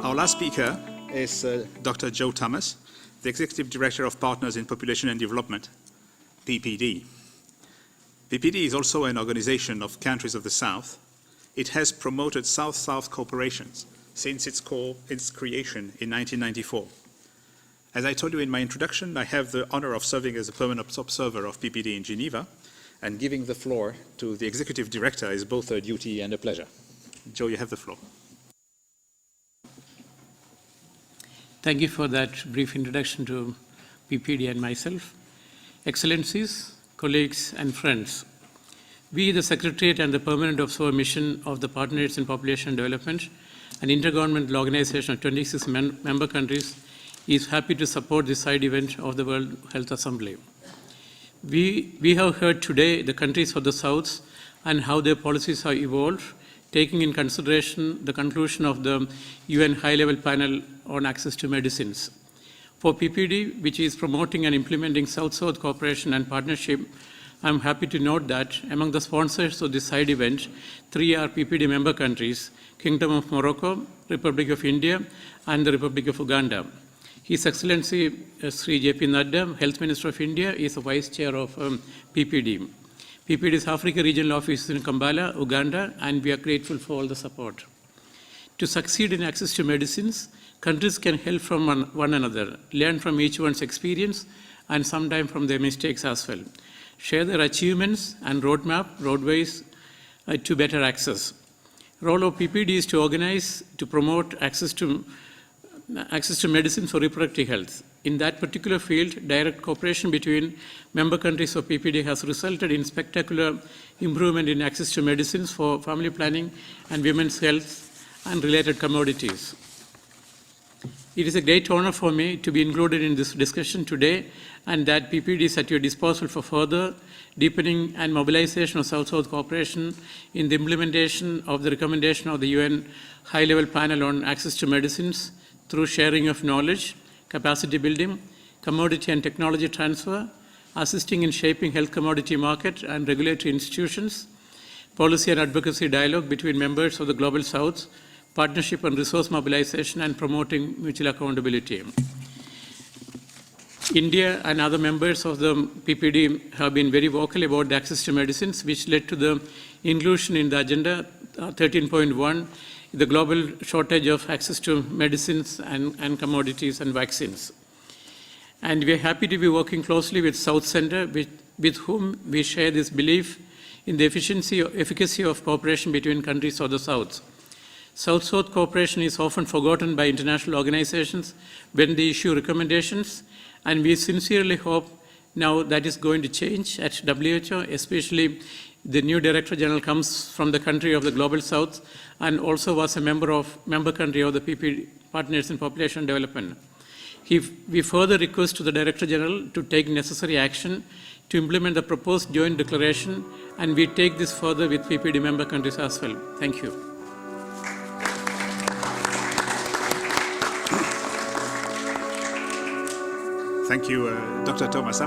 Our last speaker is Dr. Joe Thomas, the Executive Director of Partners in Population and Development, PPD. PPD is also an organization of countries of the South. It has promoted South-South cooperations since its creation in 1994. As I told you in my introduction, I have the honor of serving as a permanent observer of PPD in Geneva, and giving the floor to the Executive Director is both a duty and a pleasure. Joe, you have the floor. Thank you for that brief introduction to PPD and myself. Excellencies, colleagues, and friends, we, the Secretariat and the Permanent Observer Mission of the Partners in Population Development, an intergovernmental organization of 26 member countries, is happy to support this side event of the World Health Assembly. We have heard today the countries of the South and how their policies have evolved, taking in consideration the conclusion of the UN High-Level Panel on Access to Medicines. For PPD, which is promoting and implementing South-South cooperation and partnership, I'm happy to note that among the sponsors of this side event, 3 are PPD member countries: Kingdom of Morocco, Republic of India, and the Republic of Uganda. His Excellency Sri J.P. Nadda, Health Minister of India, is the Vice Chair of PPD. PPD's Africa Regional Office is in Kampala, Uganda, and we are grateful for all the support. To succeed in access to medicines, countries can help from one another, learn from each one's experience, and sometimes from their mistakes as well. Share their achievements and roadways to better access. Role of PPD is to organize, to promote access to medicine for reproductive health. In that particular field, direct cooperation between member countries of PPD has resulted in spectacular improvement in access to medicines for family planning and women's health and related commodities. It is a great honor for me to be included in this discussion today, and that PPD is at your disposal for further deepening and mobilization of South-South cooperation in the implementation of the recommendation of the UN High-Level Panel on Access to Medicines through sharing of knowledge, capacity building, commodity and technology transfer, assisting in shaping health commodity market and regulatory institutions, policy and advocacy dialogue between members of the Global South, partnership and resource mobilization, and promoting mutual accountability. India and other members of the PPD have been very vocal about the access to medicines, which led to the inclusion in the Agenda 13.1, the global shortage of access to medicines and commodities and vaccines. And we are happy to be working closely with South Center, with whom we share this belief in the efficacy of cooperation between countries of the South. South-South cooperation is often forgotten by international organizations when they issue recommendations, and we sincerely hope now that is going to change at WHO, especially the new Director General comes from the country of the Global South and also was a member country of the PPD Partners in Population Development. We further request to the Director General to take necessary action to implement the proposed joint declaration, and we take this further with PPD member countries as well. Thank you. Thank you, Dr. Thomas.